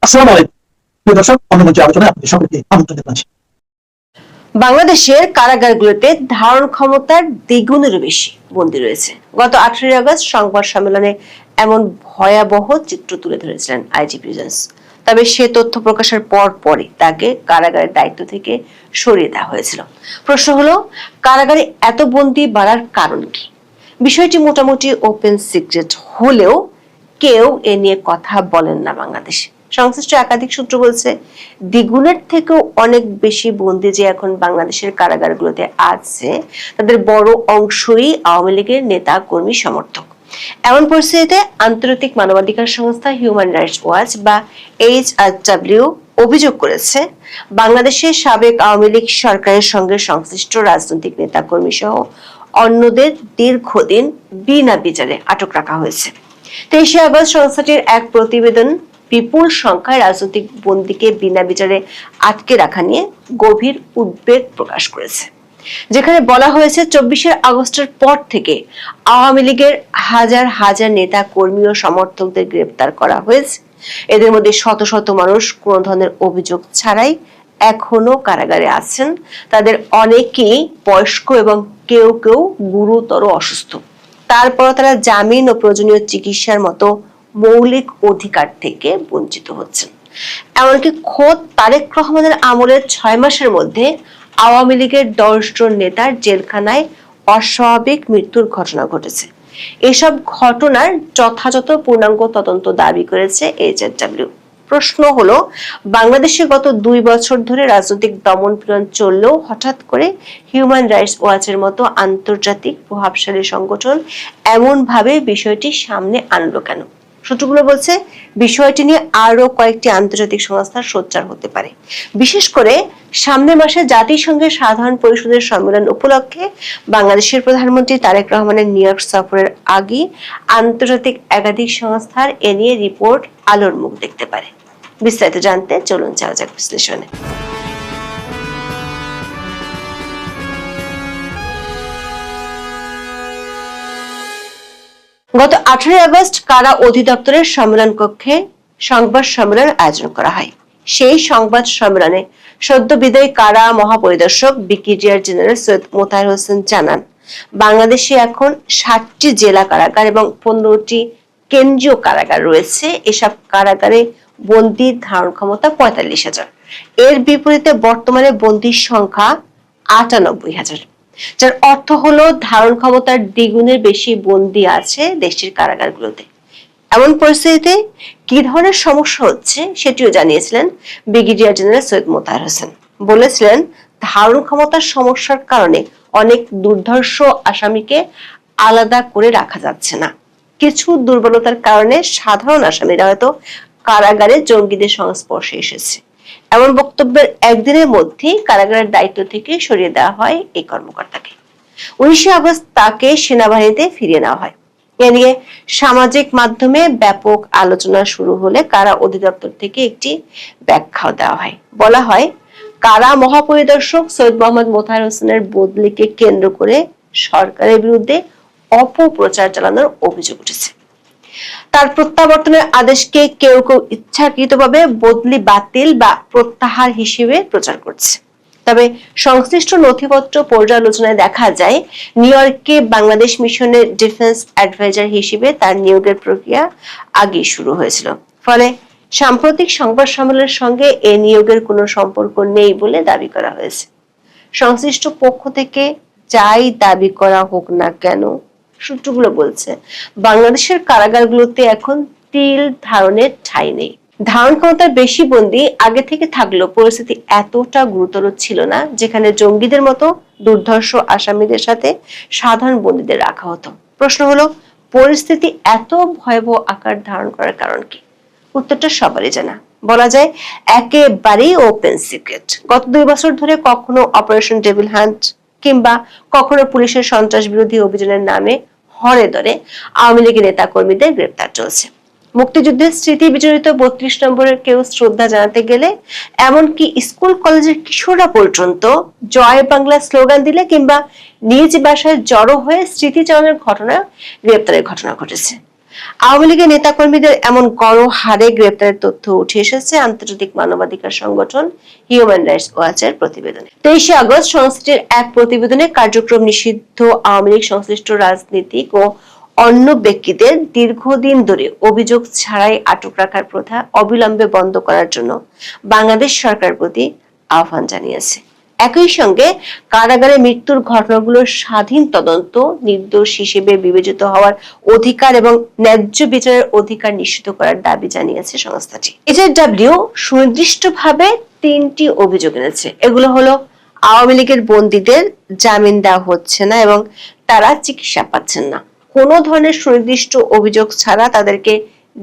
আসসালামু আলাইকুম প্রিয় দর্শক, অন্নমঞ্চে আলোচনায় আপনাদের সকলকে আমন্ত্রণ জানাচ্ছি। বাংলাদেশের কারাগারগুলোতে ধারণ ক্ষমতার দ্বিগুণেরও বেশি বন্দী রয়েছে। গত 18 আগস্ট সংবাদ সম্মেলনে এমন ভয়াবহ চিত্র তুলে ধরেছিলেন আইজি প্রিজেন্স। তবে সে তথ্য প্রকাশের পরই তাকে কারাগারের দায়িত্ব থেকে সরিয়ে দেওয়া হয়েছিল। প্রশ্ন হলো, কারাগারে এত বন্দী বাড়ার কারণ কি? বিষয়টি মোটামুটি ওপেন সিক্রেট হলেও কেউ এ নিয়ে কথা বলেন না বাংলাদেশে। সংশ্লিষ্ট একাধিক সূত্র বলছে, দ্বিগুণের থেকেও অনেক বেশি বন্দী যে এখন বাংলাদেশের কারাগারগুলোতে আছে, তাদের বড় অংশই আওয়ামী লীগের নেতা কর্মী সমর্থক। এমন পরিস্থিতিতে আন্তর্জাতিক মানবাধিকার সংস্থা হিউম্যান রাইটস ওয়াচ বা HRW অভিযোগ করেছে, বাংলাদেশের সাবেক আওয়ামী লীগ সরকারের সঙ্গে সংশ্লিষ্ট রাজনৈতিক নেতা কর্মী সহ অন্যদের দীর্ঘদিন বিনা বিচারে আটক রাখা হয়েছে। 23 আগস্ট সংস্থাটির এক প্রতিবেদন বিপুল সংখ্যায় রাজনৈতিক বন্দীকে বিনা বিচারে আটকে রাখা নিয়ে গভীর উদ্বেগ প্রকাশ করেছে, যেখানে বলা হয়েছে 24 আগস্টের পর থেকে আওয়ামী লীগের হাজার হাজার নেতা কর্মী ও সমর্থকদের গ্রেপ্তার করা হয়েছে। এদের মধ্যে শত শত মানুষ কোনো ধরনের অভিযোগ ছাড়াই এখনো কারাগারে আছেন। তাদের অনেকেই বয়স্ক এবং কেউ কেউ গুরুতর অসুস্থ। তারপর তারা জামিন ও প্রয়োজনীয় চিকিৎসার মতো মৌলিক অধিকার থেকে বঞ্চিত হচ্ছেন। এমনকি খোদ তারেক রহমানের আমলের 6 মাসের মধ্যে আওয়ামী লীগের 10 জন নেতার জেলখানায় অস্বাভাবিক মৃত্যুর ঘটনা ঘটেছে। এসব ঘটনার যথাযথ পূর্ণাঙ্গ তদন্ত দাবি করেছে HRW। প্রশ্ন হলো, বাংলাদেশে গত 2 বছর ধরে রাজনৈতিক দমন পীড়ন চললেও হঠাৎ করে হিউম্যান রাইটস ওয়াচের মতো আন্তর্জাতিক প্রভাবশালী সংগঠন এমন ভাবে বিষয়টি সামনে আনলো কেন? সূত্রগুলো বলছে, বিষয়টি নিয়ে আরো কয়েকটি আন্তর্জাতিক সংস্থা সোচ্চার হতে পারে। বিশেষ করে সামনের মাসে জাতিসংঘের সাধারণ পরিষদের সম্মেলন উপলক্ষে বাংলাদেশের প্রধানমন্ত্রী তারেক রহমানের নিউ ইয়র্ক সফরের আগে আন্তর্জাতিক একাধিক সংস্থার এ নিয়ে রিপোর্ট আলোর মুখ দেখতে পারে। বিস্তারিত জানতে চলুন যাওয়া যাক বিশ্লেষণে। গত 18 আগস্ট কারা অধিদপ্তরের সম্মেলন কক্ষে সংবাদ সম্মেলন আয়োজন করা হয়। সেই সংবাদ সম্মেলনে সদ্য বিদায়ী কারা মহাপরিদর্শক ব্রিগেডিয়ার জেনারেল সৈয়দ মোতাহার হোসেন জানান, বাংলাদেশে এখন 60টি জেলা কারাগার এবং 15টি কেন্দ্রীয় কারাগার রয়েছে। এসব কারাগারে বন্দীর ধারণ ক্ষমতা 45,000। এর বিপরীতে বর্তমানে বন্দীর সংখ্যা 98,000, যার অর্থ হলো ধারণ ক্ষমতার দ্বিগুণের বেশি বন্দী আছে দেশটির কারাগারগুলোতে। এমন পরিস্থিতিতে কি ধরনের সমস্যা হচ্ছে সেটিও জানিয়েছিলেন ব্রিগেডিয়ার জেনারেল সৈয়দ মোতাহার হোসেন। বলেছিলেন, ধারণ ক্ষমতার সমস্যার কারণে অনেক দুর্ধর্ষ আসামিকে আলাদা করে রাখা যাচ্ছে না। কিছু দুর্বলতার কারণে সাধারণ আসামিরা হয়তো কারাগারে জঙ্গিদের সংস্পর্শে এসেছে। এমন বক্তব্যের একদিনের মধ্যেই কারাগারের দায়িত্ব থেকে সরিয়ে দেওয়া হয় এই কর্মকর্তাকে। 19 আগস্ট তাকে সেনাবাহিনীতে ফিরিয়ে নেওয়া হয়। এ নিয়ে সামাজিক মাধ্যমে ব্যাপক আলোচনা শুরু হলে কারা অধিদপ্তর থেকে একটি ব্যাখ্যা দেওয়া হয়। বলা হয়, কারা মহাপরিদর্শক সৈয়দ মোহাম্মদ মোতাহার হোসেনের বদলিকে কেন্দ্র করে সরকারের বিরুদ্ধে অপপ্রচার চালানোর অভিযোগ উঠেছে। তার প্রত্যাবর্তনের আদেশকে কেউ কেউ ইচ্ছাকৃতভাবে বদলি বাতিল বা প্রত্যাহার হিসেবে প্রচার করছে। তবে সংশ্লিষ্ট নথিপত্র পর্যালোচনায় দেখা যায়, নিউ ইয়র্কে বাংলাদেশ মিশনের ডিফেন্স অ্যাডভাইজার হিসেবে তার নিয়োগের প্রক্রিয়া আগেই শুরু হয়েছিল। ফলে সাম্প্রতিক সংবাদ সম্মেলনের সঙ্গে এ নিয়োগের কোনো সম্পর্ক নেই বলে দাবি করা হয়েছে। সংশ্লিষ্ট পক্ষ থেকে যাই দাবি করা হোক না কেন, সূত্রগুলো বলছে, বাংলাদেশের কারাগারগুলোতে এখন তিল ধারণের ঠাঁই নেই। ধারণ ক্ষমতার বেশি বন্দী আগে থেকে থাকলেও পরিস্থিতি এতটা গুরুতর ছিল না, যেখানে জঙ্গিদের মতো দুর্ধর্ষ আসামিদের সাথে সাধারণ বন্দীদের রাখা হতো। প্রশ্ন হলো, পরিস্থিতি এত ভয়াবহ আকার ধারণ করার কারণ কি? উত্তরটা সবারই জানা। বলা যায়, একেবারেই ওপেন সিক্রেট। গত 2 বছর ধরে কখনো অপারেশন ডেভিল হান্ট কিংবা কখনো পুলিশের সন্ত্রাস বিরোধী অভিযানের নামে হরে ধরে আওয়ামী লীগের নেতা কর্মীদের গ্রেপ্তার চলছে। মুক্তিযুদ্ধের স্মৃতি বিজড়িত 32 নম্বরের কেউ শ্রদ্ধা জানাতে গেলে, এমনকি স্কুল কলেজের কিশোররা পর্যন্ত জয় বাংলা স্লোগান দিলে কিংবা নিজ বাসায় জড়ো হয়ে স্মৃতিচারণের ঘটনা গ্রেপ্তারের ঘটনা ঘটেছে। আওয়ামী লীগের নেতাকর্মীদের এমন গণহারে গ্রেপ্তারের তথ্য উঠে এসেছে আন্তর্জাতিক মানবাধিকার সংগঠন হিউম্যান রাইটস ওয়াচের প্রতিবেদনে। 23শে আগস্ট সংস্থাটির এক প্রতিবেদনে কার্যক্রম নিষিদ্ধ আওয়ামী লীগ সংশ্লিষ্ট রাজনীতিক ও অন্য ব্যক্তিদের দীর্ঘদিন ধরে অভিযোগ ছাড়াই আটক রাখার প্রথা অবিলম্বে বন্ধ করার জন্য বাংলাদেশ সরকারের প্রতি আহ্বান জানিয়েছে। একই সঙ্গে কারাগারে মৃত্যুর ঘটনাগুলোর স্বাধীন তদন্ত, নির্দোষ হিসেবে বিবেচিত হওয়ার অধিকার এবং ন্যায্য বিচারের অধিকার নিশ্চিত করার দাবি জানিয়েছে সংস্থাটি। এইচআরডব্লিউ সুনির্দিষ্টভাবে 3টি অভিযোগ এনেছে। এগুলো হলো আওয়ামী লীগের বন্দীদের জামিন দেওয়া হচ্ছে না এবং তারা চিকিৎসা পাচ্ছেন না। কোনো ধরনের সুনির্দিষ্ট অভিযোগ ছাড়া তাদেরকে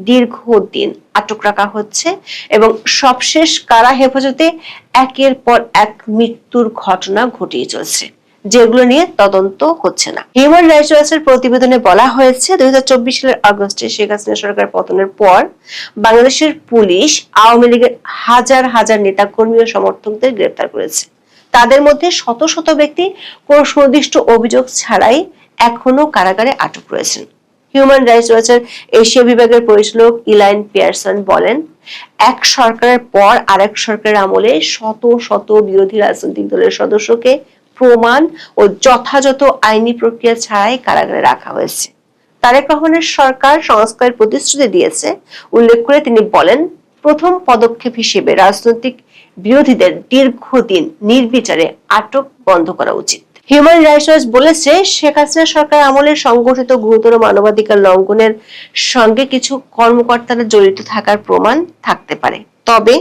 দীর্ঘদিন আটক রাখা হচ্ছে এবং সবশেষ কারা হেফাজতে একের পর এক মৃত্যুর ঘটনা ঘটিয়ে চলছে, যেগুলো নিয়ে তদন্ত হচ্ছে না। হিউম্যান রাইটস ওয়াচের প্রতিবেদনে বলা হয়েছে 2024 সালের আগস্টে শেখ হাসিনা সরকার পতনের পর বাংলাদেশের পুলিশ আওয়ামী লীগের হাজার হাজার নেতা কর্মী ও সমর্থকদের গ্রেপ্তার করেছে। তাদের মধ্যে শত শত ব্যক্তি কোন সুনির্দিষ্ট অভিযোগ ছাড়াই এখনো কারাগারে আটক রয়েছেন। হিউম্যান রাইটস ওয়াচের এশিয়া বিভাগের পরিচালক ইলাইন পিয়ারসন বলেন, এক সরকারের পর আরেক সরকারের আমলে শত শত বিরোধী রাজনৈতিক দলের সদস্যকে প্রমাণ ও যথাযথ আইনি প্রক্রিয়া ছাড়াই কারাগারে রাখা হয়েছে। তারেক রহমানের সরকার সংস্কারের প্রতিশ্রুতি দিয়েছে উল্লেখ করে তিনি বলেন, প্রথম পদক্ষেপ হিসেবে রাজনৈতিক বিরোধীদের দীর্ঘদিন নির্বিচারে আটক বন্ধ করা উচিত। হিউম্যান রাইটস ওয়াচ বলেছে, শেখ হাসিনা সরকার আমলে সংগঠিত গুরুতর মানবাধিকার লঙ্ঘনের সঙ্গে কিছু কর্মকর্তারা জড়িত থাকার প্রমাণ থাকতে পারে, তবে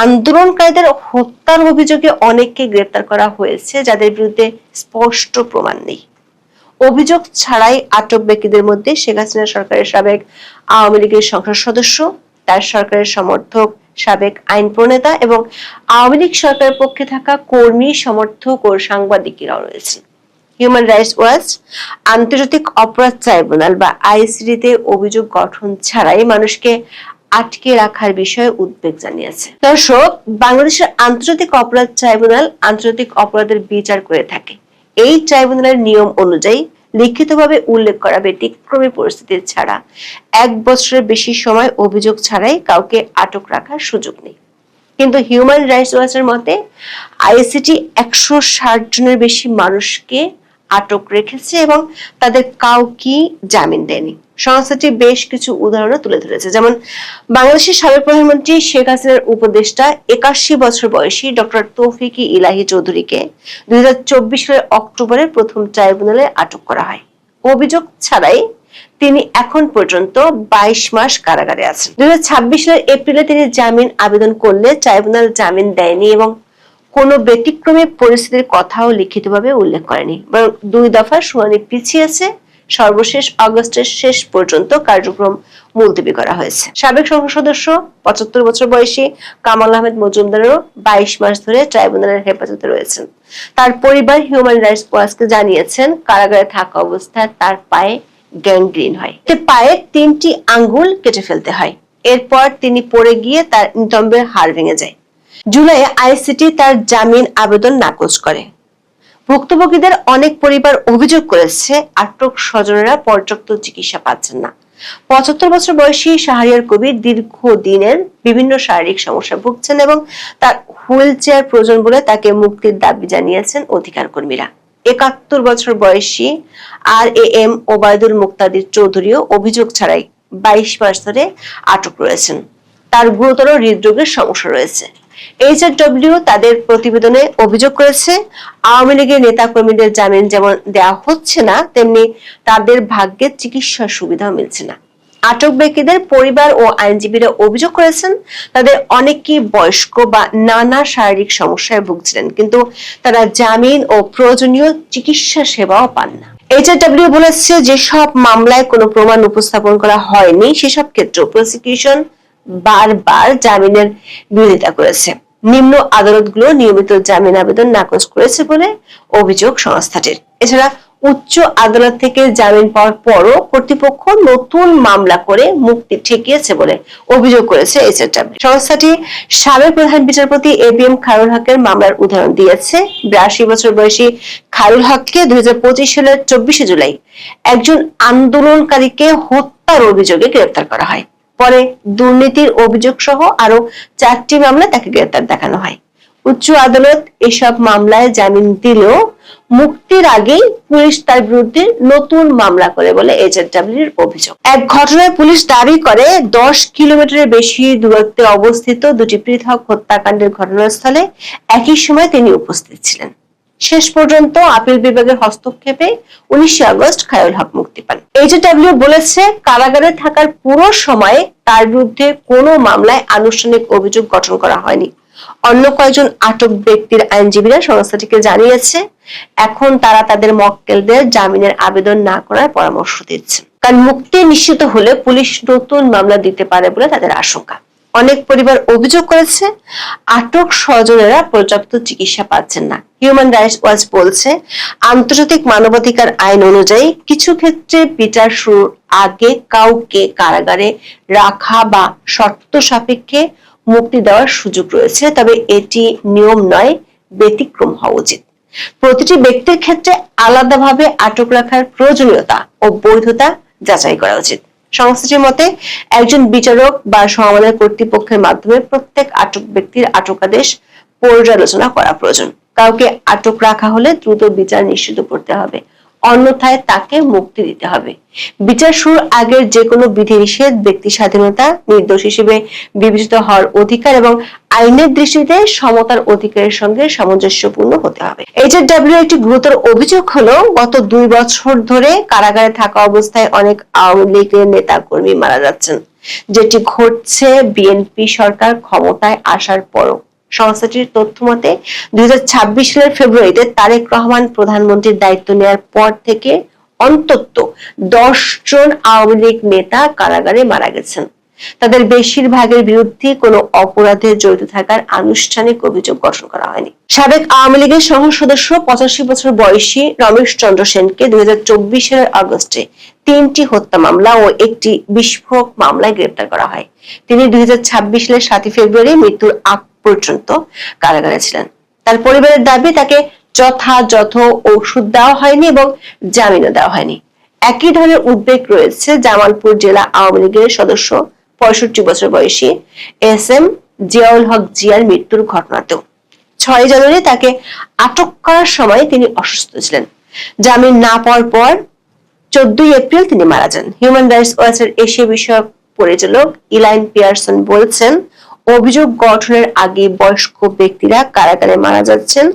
আন্দোলনকারীদের হত্যার অভিযোগে অনেককে গ্রেপ্তার করা হয়েছে যাদের বিরুদ্ধে স্পষ্ট প্রমাণ নেই। অভিযোগ ছাড়াই আটক ব্যক্তিদের মধ্যে শেখ হাসিনা সরকারের সাবেক আওয়ামী লীগের সংসদ সদস্য, তার সরকারের সমর্থক, সাবেক আইন প্রণেতা এবং আওয়ামী লীগ সরকারের পক্ষে থাকা কর্মী, সমর্থক ও সাংবাদিকেরাও রয়েছেন। হিউম্যান রাইটস ওয়াচ আন্তর্জাতিক অপরাধ ট্রাইব্যুনাল বা আইসিটিতে অভিযোগ গঠন ছাড়াই মানুষকে আটকে রাখার বিষয়ে উদ্বেগ জানিয়েছে। দর্শক, বাংলাদেশের আন্তর্জাতিক অপরাধ ট্রাইব্যুনাল আন্তর্জাতিক অপরাধের বিচার করে থাকে। এই ট্রাইব্যুনালের নিয়ম অনুযায়ী লিখিতভাবে উল্লেখ করা ব্যতিক্রমী পরিস্থিতি ছাড়া 1 বছরের বেশি সময় অভিযোগ ছাড়াই কাউকে আটক রাখার সুযোগ নেই। কিন্তু হিউম্যান রাইটস ওয়াচের মতে আইসিটি 160 জনের বেশি মানুষকে আটক রেখেছে এবং তাদের কাউকে জামিন দেয়নি। সংস্থাটি বেশ কিছু উদাহরণ তুলে ধরেছে, যেমন বাংলাদেশের সাবেক প্রধানমন্ত্রী শেখ হাসিনার উপদেষ্টা 81 বছর বয়সী ডক্টর তৌফিক-ই ইলাহি চৌধুরীকে 2024 সালের অক্টোবরে প্রথম ট্রাইব্যুনালে আটক করা হয়। অভিযোগ ছাড়াই তিনি এখন পর্যন্ত 22 মাস কারাগারে আছেন। 2026 সালের এপ্রিলে তিনি জামিন আবেদন করলে ট্রাইব্যুনাল জামিন দেয়নি এবং কোনো ব্যতিক্রমী পরিস্থিতির কথাও লিখিতভাবে উল্লেখ করেনি, বরং 2 দফা শুনানি পিছিয়েছে। সর্বশেষ আগস্টের শেষ পর্যন্ত কার্যক্রম মুলতবি করা হয়েছে। সাবেক সংসদ সদস্য 75 বছর বয়সী কামাল আহমেদ মজুমদারও 22 মাস ধরে ট্রাইব্যুনালের হেফাজতে রয়েছেন। তার পরিবার হিউম্যান রাইটস ওয়াচকে জানিয়েছেন, কারাগারে থাকা অবস্থায় তার পায়ে গ্যাংগ্রিন হয়, পায়ে 3টি আঙ্গুল কেটে ফেলতে হয়। এরপর তিনি পড়ে গিয়ে তার নিতম্বের হাড় ভেঙে যায়। জুলাইয়ে আইসিটি তার জামিন আবেদন নাকচ করে। ভুক্তভোগীদের অনেক পরিবার অভিযোগ করেছে আটক স্বজনেরা পর্যাপ্ত চিকিৎসা পাচ্ছেন না। 75 বছর বয়সী শাহরিয়ার কবির দীর্ঘদিনের বিভিন্ন শারীরিক সমস্যা ভুগছেন এবং তার হুইল চেয়ার প্রয়োজন বলে তাকে মুক্তির দাবি জানিয়েছেন অধিকার কর্মীরা। 71 বছর বয়সী RAM ওবায়দুল মুক্তাদির চৌধুরীও অভিযোগ ছাড়াই 22 মাস ধরে আটক রয়েছেন। তার গুরুতর হৃদরোগের সমস্যা রয়েছে। এইচআরডব্লিউ তাদের প্রতিবেদনে অভিযোগ করেছে, আওয়ামী লীগের নেতা কর্মীদের জামিন যেমন দেওয়া হচ্ছে না, তেমনি তাদের ভাগ্যে চিকিৎসার সুবিধাও মিলছে না। আটক ব্যক্তিদের পরিবার ও আইনজীবীরা অভিযোগ করেছেন, তাদের অনেকেই বয়স্ক বা নানা শারীরিক সমস্যায় ভুগছিলেন, কিন্তু তারা জামিন ও প্রয়োজনীয় চিকিৎসা সেবাও পান না। এইচআরডব্লিউ বলেছে, যেসব মামলায় কোনো প্রমাণ উপস্থাপন করা হয়নি সেসব ক্ষেত্রে প্রসিকিউশন বারবার জামিনের বিরোধিতা করেছে। নিম্ন আদালতগুলো নিয়মিত জামিন আবেদন নাকচ করেছে বলে অভিযোগ সংস্থাটির। এছাড়া উচ্চ আদালত থেকে জামিন পাওয়ার পরও কর্তৃপক্ষ নতুন মামলা করে মুক্তি ঠেকিয়েছে বলে অভিযোগ করেছে এইচএসডব্লিউ। সংস্থাটি সাবেক প্রধান বিচারপতি এবিএম খায়রুল হকের মামলার উদাহরণ দিয়েছে। 82 বছর বয়সী খায়রুল হককে 2025 সালের 24 জুলাই একজন আন্দোলনকারীকে হত্যার অভিযোগে গ্রেফতার করা হয়। পরে দুর্নীতির অভিযোগ সহ আরো 4টি মামলায় তাকে গ্রেফতার দেখানো হয়। উচ্চ আদালত এসব মামলায় জামিন দিলেও মুক্তির আগেই পুলিশ তার বিরুদ্ধে নতুন মামলা করে বলে এইচএসডব্লিউর অভিযোগ। এক ঘটনায় পুলিশ দাবি করে 10 কিলোমিটারের বেশি দূরত্বে অবস্থিত দুটি পৃথক হত্যাকাণ্ডের ঘটনাস্থলে একই সময় তিনি উপস্থিত ছিলেন। শেষ পর্যন্ত আপিল বিভাগের হস্তক্ষেপে 19 আগস্ট খায়রুল হক মুক্তি পান। এইচএসডব্লিউ বলেছে, কারাগারে থাকার পুরো সময়ে তার বিরুদ্ধে কোনো মামলায় আনুষ্ঠানিক অভিযোগ গঠন করা হয়নি। অন্য কয়েকজন আটক ব্যক্তির আইনজীবীরা সংস্থাটিকে জানিয়েছে, এখন তারা তাদের মক্কেলদের জামিনের আবেদন না করার পরামর্শ দিচ্ছেন, কারণ মুক্তি নিশ্চিত হলে পুলিশ নতুন মামলা দিতে পারে বলে তাদের আশঙ্কা। অনেক পরিবার অভিযোগ করেছে, আটক স্বজনেরা পর্যাপ্ত চিকিৎসা পাচ্ছেন না। হিউম্যান রাইটস ওয়াচ বলছে, আন্তর্জাতিক মানবাধিকার আইন অনুযায়ী কিছু ক্ষেত্রে বিচার শুরুর আগে কাউকে কারাগারে রাখা বা শর্ত সাপেক্ষে মুক্তি দেওয়ার সুযোগ রয়েছে, তবে এটি নিয়ম নয়, ব্যতিক্রম হওয়া উচিত। প্রতিটি ব্যক্তির ক্ষেত্রে আলাদাভাবে আটক রাখার প্রয়োজনীয়তা ও বৈধতা যাচাই করা উচিত। সংস্থাটির মতে, একজন বিচারক বা সমমানের কর্তৃপক্ষের মাধ্যমে প্রত্যেক আটক ব্যক্তির আটকাদেশ পর্যালোচনা করা প্রয়োজন। কাউকে আটক রাখা হলে দ্রুত বিচার নিশ্চিত করতে হবে, অন্যথায় তাকে মুক্তি দিতে হবে। বিচার শুরুর আগের যে কোনো বিধিনিষেধ ব্যক্তি স্বাধীনতা, নির্দোষ হিসেবে বিবেচিত হওয়ার অধিকার এবং আইনের দৃষ্টিতে সমতার অধিকারের সঙ্গে সামঞ্জস্যপূর্ণ হতে হবে। এইচএসডব্লিউ একটি গুরুতর অভিযোগ হলো, গত 2 বছর ধরে কারাগারে থাকা অবস্থায় অনেক আওয়ামী লীগের নেতা কর্মী মারা যাচ্ছেন, যেটি ঘটছে বিএনপি সরকার ক্ষমতায় আসার পরও। সংস্থাটির তথ্য মতে 2026 সালের ফেব্রুয়ারিতে তারেক রহমান প্রধানমন্ত্রীর দায়িত্ব নেওয়ার পর থেকে অন্তত 10 জন আওয়ামী লীগ নেতা কারাগারে মারা গেছেন। তাদের বেশিরভাগের বিরুদ্ধে কোনো অপরাধে জড়িত থাকার আনুষ্ঠানিক অভিযোগ গঠন করা হয়নি। সাবেক আওয়ামী লীগের সংসদ সদস্য 85 বছর বয়সী রমেশ চন্দ্র সেনকে 2024 সালের আগস্টে 3টি হত্যা মামলা ও একটি বিস্ফোরক মামলায় গ্রেফতার করা হয়। তিনি 2026 সালের 7 ফেব্রুয়ারি মৃত্যুর আগ পর্যন্ত কারাগারে ছিলেন। তার পরিবারের দাবি, তাকে যথাযথ ঔষধ দেওয়া হয়নি এবং জামিনও দেওয়া হয়নি। একই ধরনের উদ্বেগ রয়েছে জামালপুর জেলা আওয়ামী লীগের সদস্য 65 বছর বয়সী এসএম জিয়াউল হক জিয়ার মৃত্যুর ঘটনাতেও। 6 জানুয়ারি তাকে আটক করার সময় তিনি অসুস্থ ছিলেন। জামিন না পাওয়ার পর 14 এপ্রিল তিনি মারা যান। হিউম্যান রাইটস ওয়াচের এশিয়া বিষয়ক পরিচালক ইলাইন পিয়ারসন বলছেন, অভিযোগ গঠনের আগে বয়স্ক ব্যক্তিরা কারাগারে মারা যাচ্ছেন,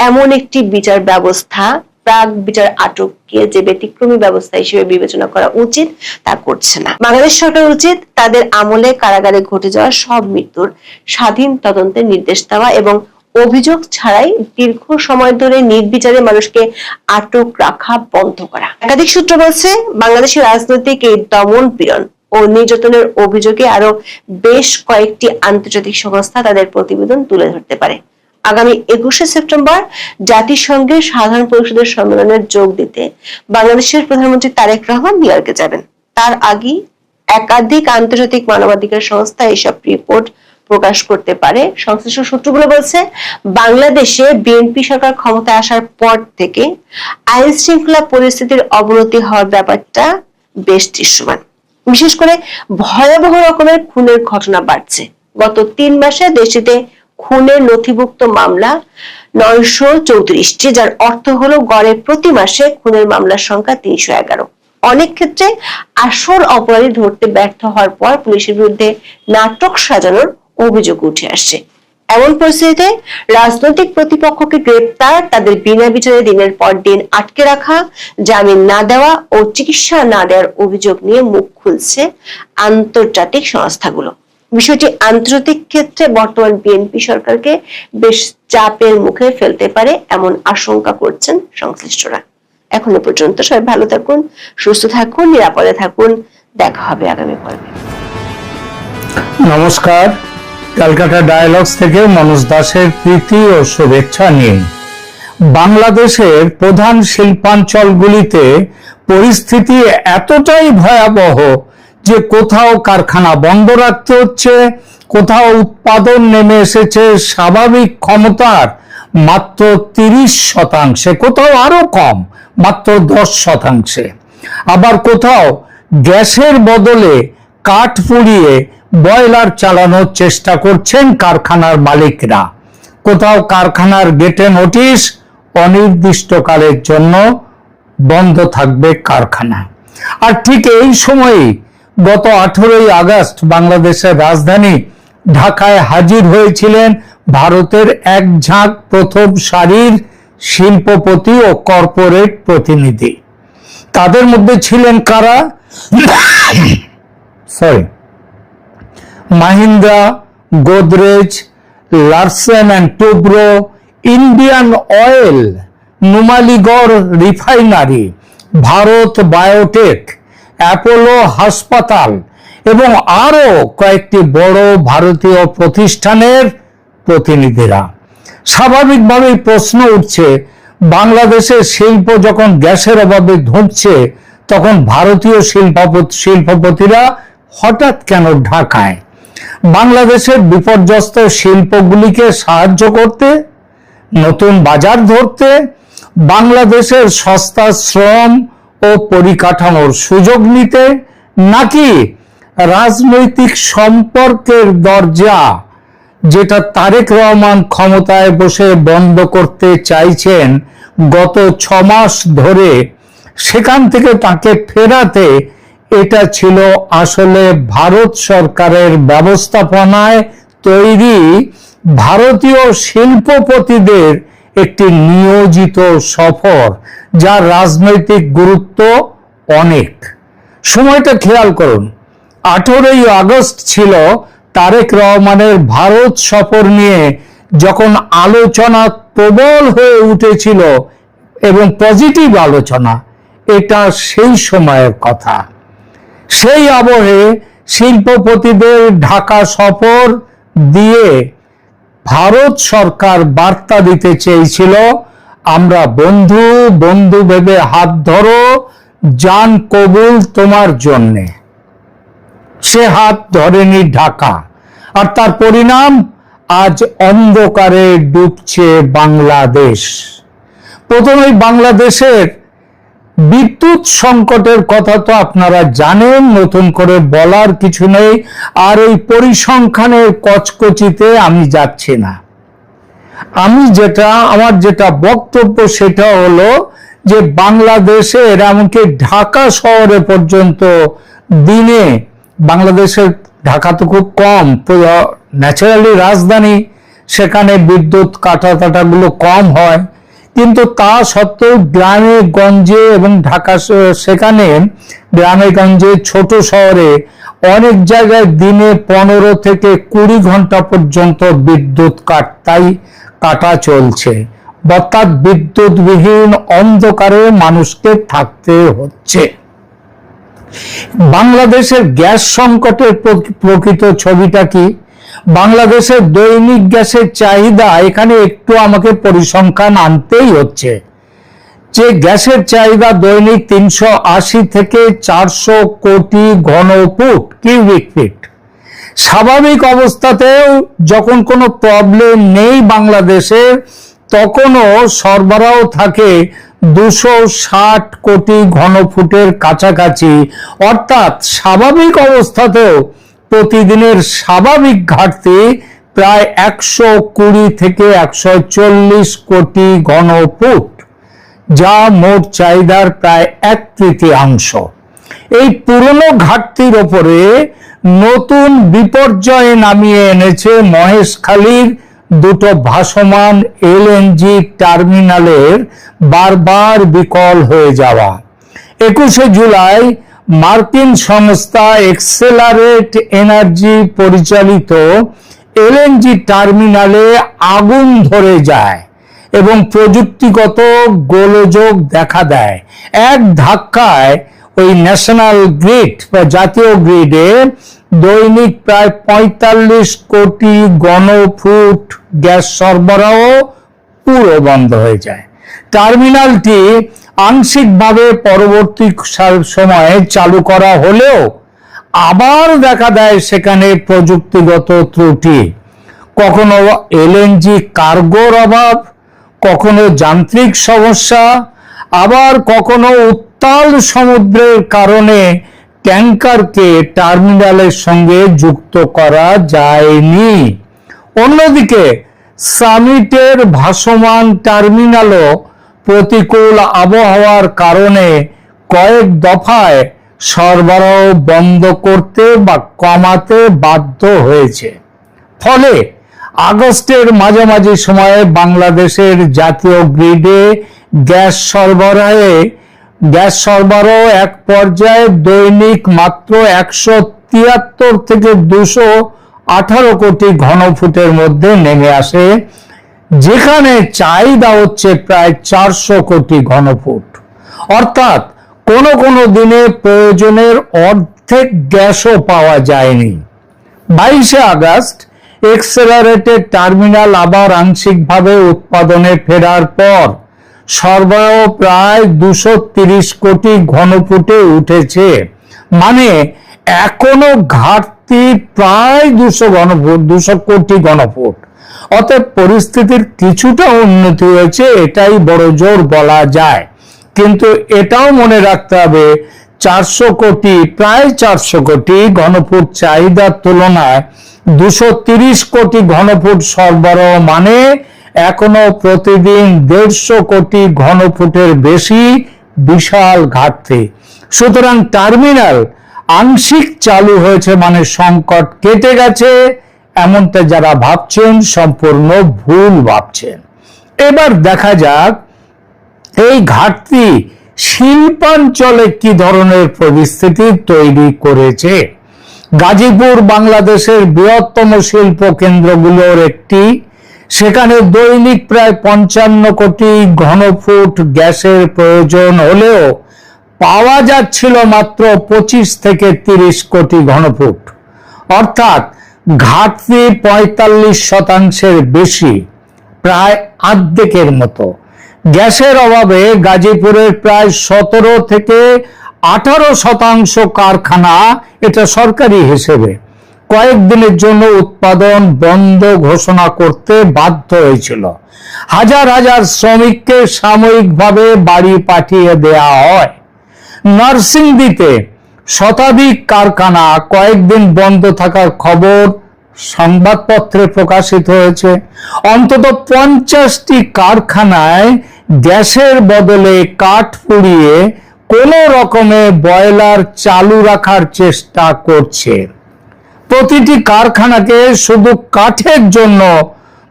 এমন একটি বিচার ব্যবস্থা প্রাক বিচার আটককে যে ব্যতিক্রমী ব্যবস্থা হিসেবে বিবেচনা করা উচিত তা করছে না। বাংলাদেশ সরকার উচিত তাদের আমলে কারাগারে ঘটে যাওয়া সব মৃত্যুর স্বাধীন তদন্তের নির্দেশ দেওয়া এবং অভিযোগ ছাড়াই দীর্ঘ সময় ধরে নির্বিচারে মানুষকে আটক রাখা বন্ধ করা। একাধিক সূত্র বলছে, বাংলাদেশের রাজনৈতিক এই দমন পীড়ন ও নির্যাতনের অভিযোগে আরো বেশ কয়েকটি আন্তর্জাতিক সংস্থা তাদের প্রতিবেদন তুলে ধরতে পারে। আগামী 21শে সেপ্টেম্বর জাতিসংঘের সাধারণ পরিষদের সম্মেলনে যোগ দিতে বাংলাদেশের প্রধানমন্ত্রী তারেক রহমান নিউ ইয়র্কে যাবেন। তার আগে একাধিক আন্তর্জাতিক মানবাধিকার সংস্থা এসব রিপোর্ট প্রকাশ করতে পারে। সংশ্লিষ্ট সূত্রগুলো বলছে, বাংলাদেশে বিএনপি সরকার ক্ষমতায় আসার পর থেকে আইন শৃঙ্খলা পরিস্থিতির অবনতি হওয়ার ব্যাপারটা বেশ দৃশ্যমান। বিশেষ করে ভয়াবহ রকমের খুনের ঘটনা বাড়ছে। গত 3 মাসে দেশটিতে খুনের নথিভুক্ত মামলা 934টি, যার অর্থ হলো গড়ে প্রতি মাসে খুনের মামলার সংখ্যা 311। অনেক ক্ষেত্রে আসল অপরাধী ধরতে ব্যর্থ হওয়ার পর পুলিশের বিরুদ্ধে নাটক সাজানোর অভিযোগ উঠে আসছে। এমন পরিস্থিতিতে রাজনৈতিক প্রতিপক্ষকে গ্রেপ্তার, তাদের বিনা বিচারে দিনের পর দিন আটকে রাখা, জামিন না দেওয়া ও চিকিৎসা না দেওয়ার অভিযোগ নিয়ে মুখ খুলছে আন্তর্জাতিক সংস্থাগুলো। বিষয়টি আন্তর্জাতিক ক্ষেত্রে বর্তমান বিএনপি সরকারকে বেশ চাপের মুখে ফেলতে পারে এমন আশঙ্কা করছেন সংশ্লিষ্টরা। এখনো পর্যন্ত সবাই ভালো থাকুন, সুস্থ থাকুন, নিরাপদে থাকুন। দেখা হবে আগামী পর্বে। নমস্কার, ক্যালকাটা ডায়ালগস থেকে মনোজ দাসের প্রীতি ও শুভেচ্ছা নিন। বাংলাদেশের প্রধান শিল্পাঞ্চলগুলিতে পরিস্থিতি এতটাই ভয়াবহ যে কোথাও কারখানা বন্ধ রাখতে হচ্ছে, কোথাও উৎপাদন নেমে এসেছে স্বাভাবিক ক্ষমতার মাত্র 30%, কোথাও আরো কম মাত্র 10%। আবার কোথাও গ্যাসের বদলে কাঠ পুড়িয়ে বয়লার চালানোর চেষ্টা করছেন কারখানার মালিকরা। কোথাও কারখানার গেটে নোটিশ, অনির্দিষ্টকালের জন্য বন্ধ থাকবে কারখানা। আর ঠিক এই সময়েই গত 18ই আগস্ট বাংলাদেশের রাজধানী ঢাকায় হাজির হয়েছিলেন ভারতের এক ঝাঁক প্রথম সারির শিল্পপতি ও কর্পোরেট প্রতিনিধি। তাদের মধ্যে ছিলেন কারা? Mahindra, Godrej, Larsen and Toubro, Indian oil, Numaligarh refinery, Bharat biotech, Apollo হাসপাতাল এবং আরো কয়েকটি বড় ভারতীয় প্রতিষ্ঠানের প্রতিনিধিরা। স্বাভাবিকভাবেই প্রশ্ন উঠছে, বাংলাদেশের শিল্প যখন গ্যাসের অভাবে ধুঁকছে তখন ভারতীয় শিল্পপতিরা হঠাৎ কেন ঢাকায়? বাংলাদেশের বিপর্যস্ত শিল্পগুলিকে সাহায্য করতে, নতুন বাজার ধরতে, বাংলাদেশের সস্তা শ্রম ও পরিকাঠামোর সুযোগ নিতে, নাকি রাজনৈতিক সম্পর্কের দরজা যেটা তারেক রহমান ক্ষমতায় বসে বন্ধ করতে চাইছেন গত 6 মাস ধরে, সেখান থেকে তাকে ফেরাতে এটা ছিল আসলে ভারত সরকারের ব্যবস্থাপনায় তৈরি ভারতীয় শিল্পপতিদের একটি নিয়োজিত সফর, যার রাজনৈতিক গুরুত্ব অনেক। সময়টা খেয়াল করুন, 18ই আগস্ট ছিল তারেক রহমানের ভারত সফর নিয়ে যখন আলোচনা প্রবল হয়ে উঠেছিল, এবং পজিটিভ আলোচনা। এটা সেই সময়ের কথা। সেই আবহে শিল্পপতিদের ঢাকা সফর দিয়ে ভারত সরকার বার্তা দিতে চেয়েছিল, আমরা বন্ধু, বন্ধু ভেবে হাত ধরো, জান কবুল তোমার জন্যে। সে হাত ধরেনি ঢাকা, আর তার পরিণাম আজ অন্ধকারে ডুবছে বাংলাদেশ। প্রথমেই বাংলাদেশের বিদ্যুৎ সংকটের কথা তো আপনারা জানেন, নতুন করে বলার কিছু নেই। আর এই পরিসংখ্যানের কচকচিতে আমি যাচ্ছি না। আমার যেটা বক্তব্য সেটা হলো যে বাংলাদেশের এমনকি ঢাকা শহরে পর্যন্ত দিনে, বাংলাদেশের ঢাকা তো খুব কম, ন্যাচারালি রাজধানী, সেখানে বিদ্যুৎ কাটাগুলো কম হয়, কিন্তু তা সত্ত্বেও গ্রামে গঞ্জে এবং ঢাকা সেখানে গ্রামে গঞ্জে ছোট শহরে অনেক জায়গায় দিনে 15 থেকে 20 ঘন্টা পর্যন্ত বিদ্যুৎ কাটা চলছে। অর্থাৎ বিদ্যুৎবিহীন অন্ধকারে মানুষকে থাকতে হচ্ছে। বাংলাদেশের গ্যাস সংকটের প্রকৃত ছবিটা কি? বাংলাদেশের দৈনিক গ্যাসের চাহিদা, এখানে একটু আমাকে পরিসংখ্যান আনতেই হচ্ছে, যে গ্যাসের চাহিদা দৈনিক 380 থেকে 400 কোটি ঘনফুট কিউবিক ফিট। স্বাভাবিক অবস্থাতেও যখন কোনো প্রবলেম নেই বাংলাদেশের, তখনও সরবরাহ থাকে 260 কোটি ঘনফুটের কাছাকাছি। অর্থাৎ স্বাভাবিক অবস্থাতেও প্রতিদিনের স্বাভাবিক ঘাটতি প্রায় 120 থেকে 140 কোটি ঘনফুট, যা মোট চাহিদার প্রায় 1/3। এই পুরনো ঘাটতির ওপরে নতুন বিপর্যয় নামিয়ে এনেছে মহেশখালীর দুটো ভাসমান এলএনজি টার্মিনালের বারবার বিকল হয়ে যাওয়া। 21শে জুলাই মার্কিন সংস্থা এক্সেলারেট এনার্জি পরিচালিত এলএনজি টার্মিনালে আগুন ধরে যায় এবং প্রযুক্তিগত গোলযোগ দেখা দেয়। এক ধাক্কায় ওই ন্যাশনাল গ্রিড বা জাতীয় গ্রিডে দৈনিক প্রায় 45 কোটি ঘনফুট গ্যাস সরবরাহ পুরো বন্ধ হয়ে যায়। টার্মিনালটি আংশিকভাবে পরবর্তী সময়ে চালু করা হলেও আবার দেখা দেয় সেখানে প্রযুক্তিগত ত্রুটি, কখনো এলএনজি কার্গোর অভাব, কখনো যান্ত্রিক সমস্যা, আবার কখনো উত্তাল সমুদ্রের কারণে ট্যাঙ্কারকে টার্মিনালের সঙ্গে যুক্ত করা যায়নি। অন্যদিকে সামিটের ভাসমান টার্মিনালও প্রতিকূল আবহাওয়ার কারণে কয়েক দফায় সরবরাহ বন্ধ করতে বা কমাতে বাধ্য হয়েছে। ফলে আগস্টের মাঝামাঝি সময়ে বাংলাদেশের জাতীয় গ্রিডে গ্যাস সরবরাহ এক পর্যায়ে দৈনিক মাত্র 173 থেকে 218 কোটি ঘনফুটের মধ্যে নেমে আসে, যেখানে চাহিদা হচ্ছে প্রায় 400 কোটি ঘনফুট। অর্থাৎ কোনো কোনো দিনে প্রয়োজনের অর্ধেক গ্যাসও পাওয়া যায়নি। 22 আগস্ট এক্সেলারেটেড টার্মিনাল আবার আংশিকভাবে উৎপাদনে ফেরার পর সরবরাহ প্রায় 230 কোটি ঘনফুটে উঠেছে, মানে এখনো ঘাটতি প্রায় 200 কোটি ঘনফুট। অতএব পরিস্থিতির কিছুটা উন্নতি হয়েছে, এটাই বড় জোর বলা যায়। কিন্তু এটাও মনে রাখতে হবে, প্রায় 400 কোটি ঘনফুট চাহিদার তুলনায় 230 কোটি ঘনফুট সরবরাহ মানে এখনো প্রতিদিন 150 কোটি ঘনফুটের বেশি বিশাল ঘাটতি। সুতরাং টার্মিনাল আংশিক চালু হয়েছে মানে সংকট কেটে গেছে, এমনটা যারা ভাবছেন সম্পূর্ণ ভুল ভাবছেন। এবার দেখা যাক এই ঘাটতি শিল্পাঞ্চলে কি ধরনের পরিস্থিতি তৈরি করেছে। গাজীপুর বাংলাদেশের বৃহত্তম শিল্প কেন্দ্রগুলোর একটি। সেখানে দৈনিক প্রায় 55 কোটি ঘনফুট গ্যাসের প্রয়োজন হলেও পাওয়া যাচ্ছিল মাত্র 25 থেকে 30 কোটি ঘনফুট, অর্থাৎ ঘাটতি 45% বেশি, প্রায় অর্ধেকের মতো। গ্যাসের অভাবে গাজীপুরের প্রায় 17 থেকে 18% কারখানা, এটা সরকারি হিসেবে, কয়েকদিনের জন্য উৎপাদন বন্ধ ঘোষণা করতে বাধ্য হয়েছিল। হাজার হাজার শ্রমিককে সাময়িকভাবে বাড়ি পাঠিয়ে দেয়া হয়। নরসিংদীতে শতাধিক কারখানা কয়েকদিন বন্ধ থাকার খবর সংবাদপত্রে প্রকাশিত হয়েছে। অন্তত 50টি কারখানায় গ্যাসের বদলে কাঠ পুড়িয়ে কোনো রকমে বয়লার চালু রাখার চেষ্টা করছে। প্রতিটি কারখানাকে শুধু কাঠের জন্য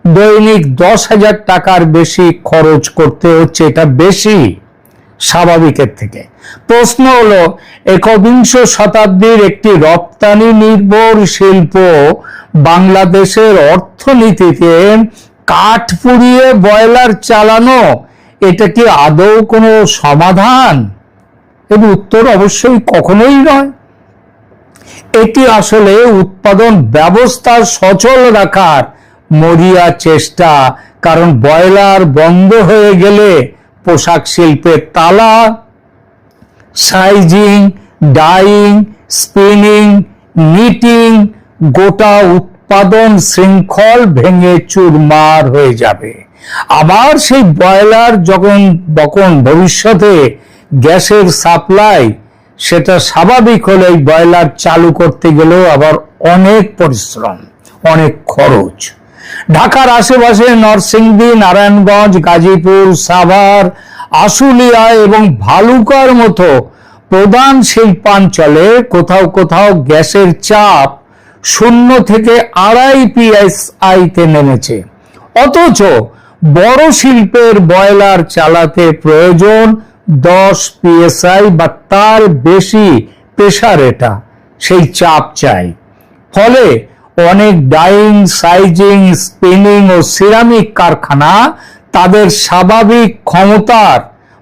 দৈনিক 10,000 টাকার বেশি খরচ করতে হচ্ছে, এটা বেশি স্বাভাবিকের থেকে। প্রশ্ন হলো, 21 শতাব্দীর একটি রপ্তানি নির্ভর শিল্প বাংলাদেশের অর্থনীতিতে কাঠ পুড়িয়ে বয়লার চালানো, এটা কি আদৌ কোনো সমাধান? এর উত্তর অবশ্যই কখনোই নয়। এটি আসলে উৎপাদন ব্যবস্থা সচল রাখার মরিয়া চেষ্টা, কারণ বয়লার বন্ধ হয়ে গেলে পোশাক শিল্পের তালা, সাইজিং, ডাইং, স্পিনিং, নিটিং, গোটা উৎপাদন শৃঙ্খল ভেঙে চুরমার হয়ে যাবে। আবার সেই বয়লার যখন ভবিষ্যতে গ্যাসের সাপ্লাই, সেটা স্বাভাবিক হলে বয়লার চালু করতে গেলেও আবার অনেক পরিশ্রম, অনেক খরচ। ঢাকার আশেপাশে নরসিংদী, নারায়ণগঞ্জ, গাজীপুর, সাভার, আশুলিয়া এবং ভালুকার মতো প্রধান শিল্পাঞ্চলে কোথাও কোথাও গ্যাসের চাপ 0 থেকে 2.5 PSI তে নেমেছে। অথচ বড় শিল্পের বয়লার চালাতে প্রয়োজন 10 PSI বা তার বেশি প্রেসার, এটা সেই চাপ চাই। ফলে অনেক ডাইং, সাইজিং, স্পিনিং ও সিরামিক কারখানা তাদের স্বাভাবিক ক্ষমতার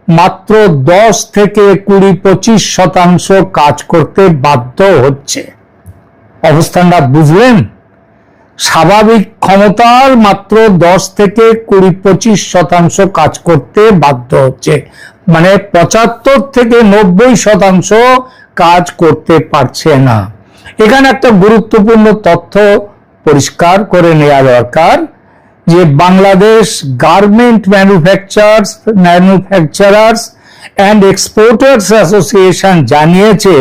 মাত্র 10 থেকে 20-25% কাজ করতে বাধ্য হচ্ছে। অবস্থানটা বুঝলেন? স্বাভাবিক ক্ষমতার মাত্র 10 থেকে 20-25% কাজ করতে বাধ্য হচ্ছে, মানে 75 থেকে 90% কাজ করতে পারছে না। এখানে একটা গুরুত্বপূর্ণ তথ্য পরিষ্কার করে নেওয়া দরকার যে Bangladesh garment manufacturers and exporters association জানিয়েছে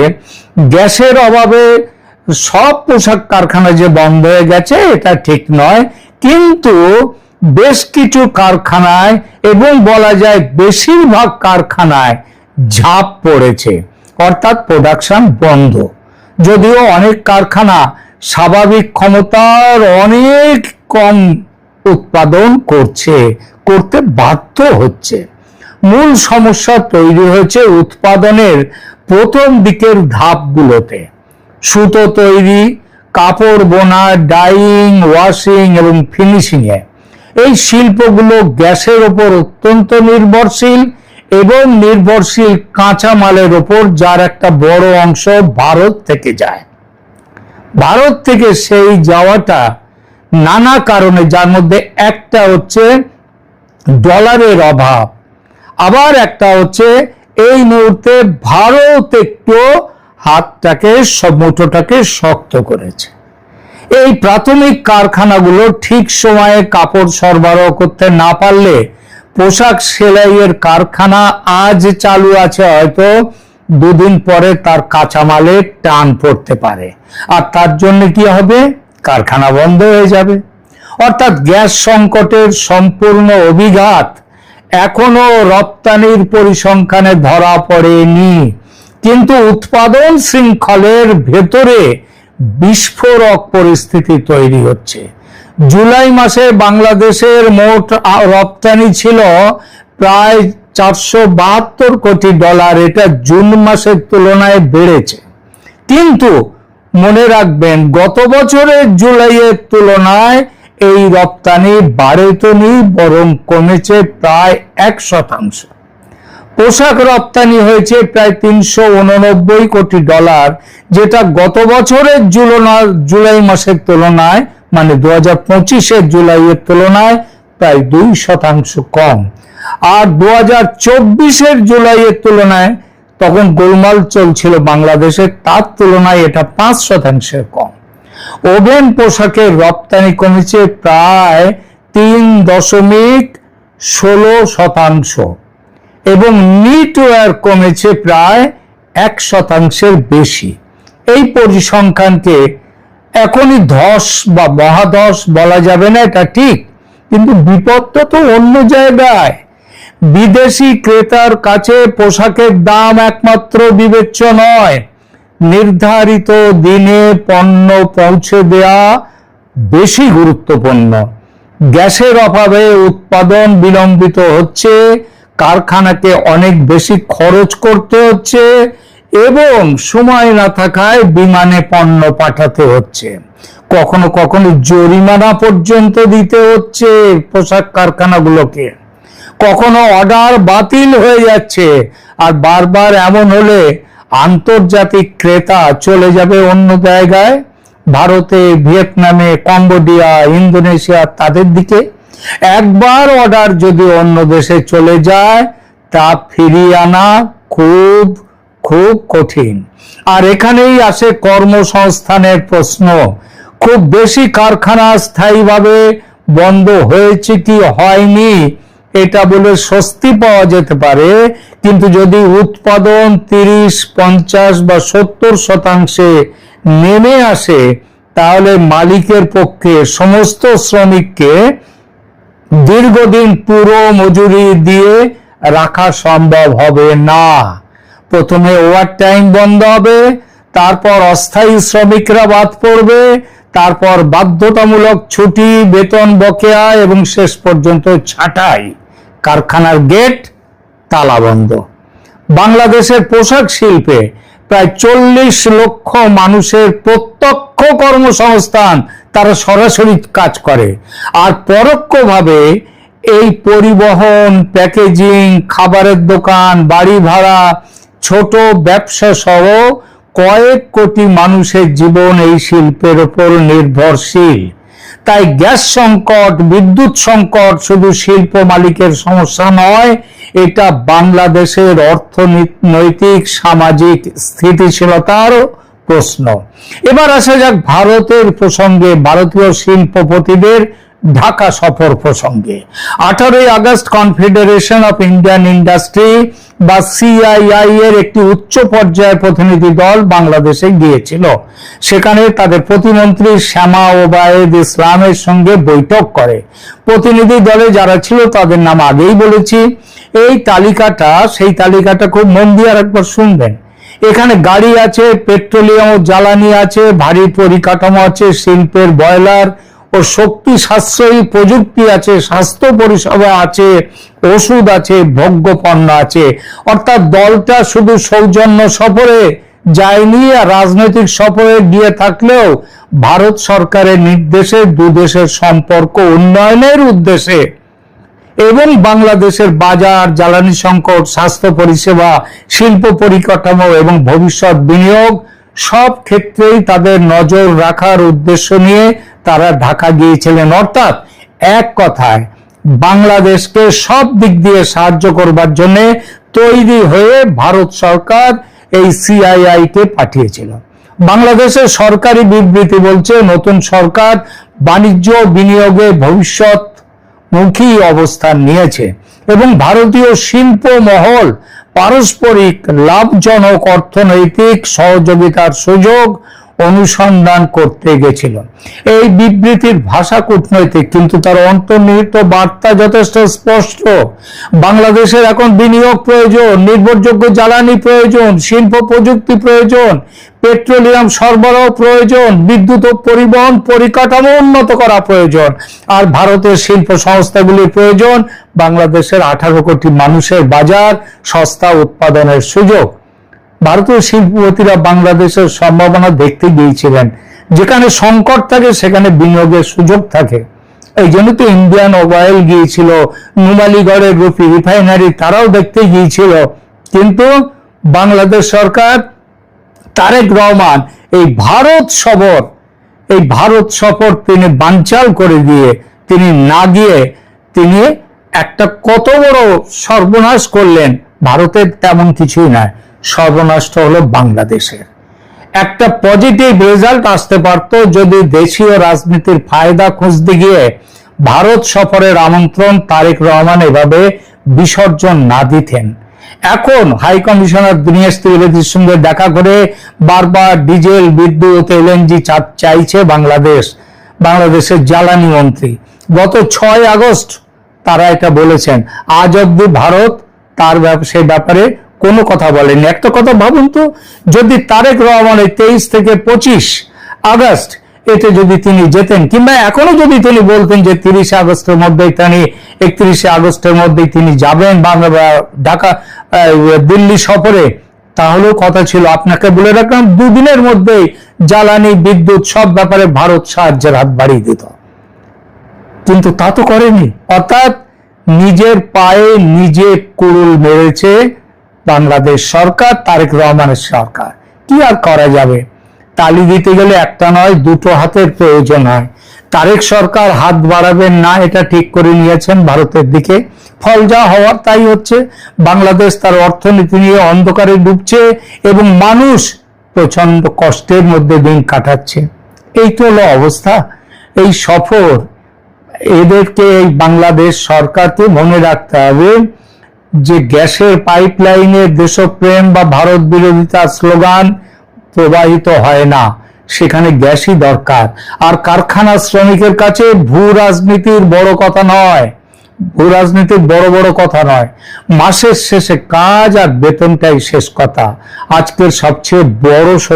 গ্যাসের অভাবে সব পোশাক কারখানা যে বন্ধ হয়ে গেছে এটা ঠিক নয়, কিন্তু বেশ কিছু কারখানায় এবং বলা যায় বেশিরভাগ কারখানায় ঝাঁপ পড়েছে, অর্থাৎ প্রোডাকশন বন্ধ। যদিও অনেক কারখানা স্বাভাবিক ক্ষমতার অনেক কম উৎপাদন করতে বাধ্য হচ্ছে। মূল সমস্যা তৈরি হয়েছে উৎপাদনের প্রথম দিকের ধাপগুলোতে। সুতো তৈরি, কাপড় বোনা, ডাইং, ওয়াশিং এবং ফিনিশিং এ এই শিল্পগুলো গ্যাসের উপর অত্যন্ত নির্ভরশীল এবং নির্ভরশীল কাঁচামালের উপর, যার একটা বড় অংশ ভারত থেকে যায়। ভারত থেকে সেই যাওয়াটা নানা কারণে, যার মধ্যে একটা হচ্ছে ডলারের অভাব, আবার একটা হচ্ছে এই মুহূর্তে ভারত একটু মুঠোটাকে শক্ত করেছে। এই প্রাথমিক কারখানাগুলো ঠিক সময়ে কাপড় সরবরাহ করতে না পারলে পোশাক সেলাইয়ের কারখানা আজ চালু আছে, হয়তো দুদিন পরে তার কাঁচামালে টান পড়তে পারে, আর তার জন্য কি হবে? কারখানা বন্ধ হয়ে যাবে। অর্থাৎ গ্যাস সংকটের সম্পূর্ণ অভিঘাত এখনো রপ্তানির পরিসংখ্যানে ধরা পড়েনি, কিন্তু উৎপাদন শৃঙ্খলের ভেতরে বিস্ফোরক পরিস্থিতি তৈরি হচ্ছে। জুলাই মাসে বাংলাদেশের মোট রপ্তানি ছিল প্রায় 472 কোটি ডলার, এটা জুন মাসের তুলনায় বেড়েছে। কিন্তু মনে রাখবেন গত বছরের জুলাইয়ের তুলনায় এই রপ্তানি বাড়েনি, বরং কমেছে প্রায় 1%। পোশাক রপ্তানি হয়েছে প্রায় 389 কোটি ডলার, যেটা গত বছরের জুলাই মাসের তুলনায়, মানে 2025-এর জুলাইয়ের তুলনায় প্রায় 2% কম। আর 2024-এর জুলাইয়ের তুলনায়, তখন গোলমাল চলছিল বাংলাদেশে, তার তুলনায় এটা 5% কম। ওভেন পোশাকের রপ্তানি কমেছে প্রায় 3.16% এবং নিটওয়্যার কমেছে প্রায় 1%-এর বেশি। এই পরিসংখ্যানকে এখনই ধস বা মহাধস বলা যাবে না, এটা ঠিক, কিন্তু বিপদটা তো অন্য জায়গায়। বিদেশি ক্রেতার কাছে পোশাকের দাম একমাত্র বিবেচ্য নয়, নির্ধারিত দিনে পণ্য পৌঁছে দেয়া বেশি গুরুত্বপূর্ণ। গ্যাসের অভাবে উৎপাদন বিলম্বিত হচ্ছে, কারখানাকে অনেক বেশি খরচ করতে হচ্ছে এবং সময় না থাকায় বিমানে পণ্য পাঠাতে হচ্ছে। কখনো কখনো জরিমানা পর্যন্ত দিতে হচ্ছে পোশাক কারখানাগুলোকে। কখনো অর্ডার বাতিল হয়ে যাচ্ছে, আর বারবার এমন হলে আন্তর্জাতিক ক্রেতা চলে যাবে অন্য জায়গায়, ভারতে, ভিয়েতনামে, কম্বোডিয়া, ইন্দোনেশিয়া, তাদের দিকে। একবার অর্ডার যদি অন্য দেশে চলে যায়, তা ফিরিয়ে আনা খুব খুব কঠিন। আর এখানেই আসে কর্মসংস্থানের প্রশ্ন। খুব বেশি কারখানা স্থায়ীভাবে বন্ধ হয়েছে কি হয়নি এটা বলে স্বস্তি পাওয়া যেতে পারে, কিন্তু যদি উৎপাদন 30, 50 বা 70% নেমে আসে, তাহলে মালিকের পক্ষে সমস্ত শ্রমিককে দীর্ঘদিন পুরো মজুরি দিয়ে রাখা সম্ভব হবে না। প্রথমে ওভারটাইম বন্ধ হবে, তারপর অস্থায়ী শ্রমিকরা বাদ পড়বে, তারপর বাধ্যতামূলক ছুটি, বেতন বকেয়া এবং শেষ পর্যন্ত ছাঁটাই। কারখানার গেট তালাবন্ধ। বাংলাদেশের পোশাক শিল্পে প্রায় 40 লক্ষ মানুষের প্রত্যক্ষ কর্মসংস্থান, তারা সরাসরি কাজ করে, আর পরোক্ষভাবে এই পরিবহন, প্যাকেজিং, খাবারের দোকান, বাড়ি ভাড়া, ছোট ব্যবসা সহ কয়েক কোটি মানুষের জীবন এই শিল্পের উপর নির্ভরশীল। তাই গ্যাস সংকট, বিদ্যুৎ সংকট শুধু শিল্প মালিকের সমস্যা নয়, এটা বাংলাদেশের অর্থনৈতিক সামাজিক স্থিতিশীলতারও প্রশ্ন। এবার আসা যাক ভারতের প্রসঙ্গে, ভারতীয় শিল্পপতিদের ঢাকা সফর প্রসঙ্গে। 18 August confederation of Indian industry বা সিআইআই এর একটি উচ্চ পর্যায়ের প্রতিনিধি দল বাংলাদেশে গিয়েছিল। সেখানে তাদের প্রতিমন্ত্রী শ্যামা ওবায়েদ ইসলামের সঙ্গে বৈঠক করে। প্রতিনিধি দলে যারা ছিল তাদের নাম আগেই বলেছি। এই তালিকাটা, সেই তালিকাটা খুব মন দিয়ে আরেকবার শুনবেন। এখানে গাড়ি আছে, পেট্রোলিয়াম ও জ্বালানি আছে, ভারী পরিকাঠামো আছে, শিল্পের বয়লার ও শক্তি সাশ্রয়ী প্রযুক্তি আছে, স্বাস্থ্য পরিষেবা আছে, ওষুধ আছে, ভোগ্য পণ্য আছে। অর্থাৎ দলটা শুধু সৌজন্য সফরে যায়নি, আর রাজনৈতিক সফরে গিয়ে থাকলেও ভারত সরকারের নির্দেশে দুদেশের সম্পর্ক উন্নয়নের উদ্দেশ্যে এবং বাংলাদেশের বাজার, জ্বালানি সংকট, স্বাস্থ্য পরিষেবা, শিল্প পরিকাঠামো এবং ভবিষ্যৎ বিনিয়োগ সব ক্ষেত্রেই তাদের নজর রাখার উদ্দেশ্য নিয়ে তারা ঢাকা গিয়েছিলেন। অর্থাৎ এক কথায় বাংলাদেশকে সব দিক দিয়ে সাহায্য করবার জন্য তৈরি হয়ে ভারত সরকার এই সিআইআই কে পাঠিয়েছিল। বাংলাদেশের সরকারি বিবৃতি বলছে, নতুন সরকার বাণিজ্য বিনিয়োগে ভবিষ্যৎমুখী অবস্থান নিয়েছে এবং ভারতীয় শিল্প মহল পারস্পরিক লাভজনক অর্থনৈতিক সহযোগিতার সুযোগ অনুসন্ধান করতে গেছিল। এই বিবৃতির ভাষা কূটনৈতিক, কিন্তু তার অন্তর্নিহিত বার্তা যথেষ্ট স্পষ্ট। বাংলাদেশের এখন বিনিয়োগ প্রয়োজন, নির্ভরযোগ্য জ্বালানি প্রয়োজন, শিল্প প্রযুক্তি প্রয়োজন, পেট্রোলিয়াম সরবরাহ প্রয়োজন, বিদ্যুৎ ও পরিবহন পরিকাঠামো উন্নত করা প্রয়োজন, আর ভারতের শিল্প সংস্থাগুলির প্রয়োজন বাংলাদেশের 18 কোটি মানুষের বাজার, সস্তা উৎপাদনের সুযোগ। ভারতীয় শিল্পপতিরা বাংলাদেশের সম্ভাবনা দেখতে গিয়েছিলেন। যেখানে সংকট থাকে সেখানে বিনিয়োগের সুযোগ থাকে। এই জন্য তো ইন্ডিয়ান অয়েল গিয়েছিল, নুমালীগড়ের রূপি রিফাইনারি তারাও দেখতে গিয়েছিল। কিন্তু বাংলাদেশ সরকার, তারেক রহমান এই ভারত সফর তিনি বানচাল করে দিয়ে তিনি না গিয়ে তিনি একটা কত বড় সর্বনাশ করলেন। ভারতের তেমন কিছুই নয়, সর্বনাশটা হলো বাংলাদেশের। একটা পজিটিভ রেজাল্ট আসতে পারত যদি দেশীয় রাজনীতির ফায়দা খুঁজতে গিয়ে ভারত সফরের আমন্ত্রণ তারেক রহমান এভাবে বিসর্জন না দিতেন। এখন হাই কমিশনার দিনেশ ত্রিবেদীর সঙ্গে দেখা করে বারবার ডিজেল, বিদ্যুৎ, এলএনজি চাইছে বাংলাদেশের জ্বালানি মন্ত্রী। গত 6 আগস্ট তারা এটা বলেছেন। আজ অব্দি ভারত সেই ব্যাপারে কোনো কথা বলেনি। একটা কথা ভাবুন তো, যদি তারেক রহমান 23 থেকে 25 আগস্ট এতে যদি তিনি যেতেন, কিংবা এখনো যদি তিনি বলতেন যে 30 আগস্টের মধ্যেই 31 আগস্টের মধ্যেই তিনি যাবেন ঢাকা দিল্লি সফরে, তাহলেও কথা ছিল। আপনাকে বলে রাখলাম, 2 দিনের মধ্যেই জ্বালানি, বিদ্যুৎ সব ব্যাপারে ভারত সাহায্যের হাত বাড়িয়ে দিত। কিন্তু তা তো করেনি। অর্থাৎ নিজের পায়ে নিজে কুড়ুল মেরেছে বাংলাদেশ সরকার, তারেক রহমানের সরকার। কি আর করা যাবে? তালি দিতে গেলে একটা নয়, 2টো হাতের প্রয়োজন হয়। তারেক সরকার হাত বাড়াবেন না এটা ঠিক করে নিয়েছেন ভারতের দিকে। ফল যা হওয়ার তাই হচ্ছে। বাংলাদেশ তার অর্থনীতি নিয়ে অন্ধকারে ডুবছে এবং মানুষ প্রচন্ড কষ্টের মধ্যে দিন কাটাচ্ছে। এই তো হলো অবস্থা। এই সফর, এদেরকে এই বাংলাদেশ সরকারকে মনে রাখতে হবে যে গ্যাসের পাইপলাইনে দেশপ্রেম বা ভারত বিরোধিতার স্লোগান প্রবাহিত হয় না, সেখানে গ্যাসই দরকার। আর কারখানা শ্রমিকের কাছে ভূ রাজনীতির বড় কথা নয়, মাসের শেষে কাজ আর বেতনটাই শেষ কথা। আজকের সবচেয়ে বড়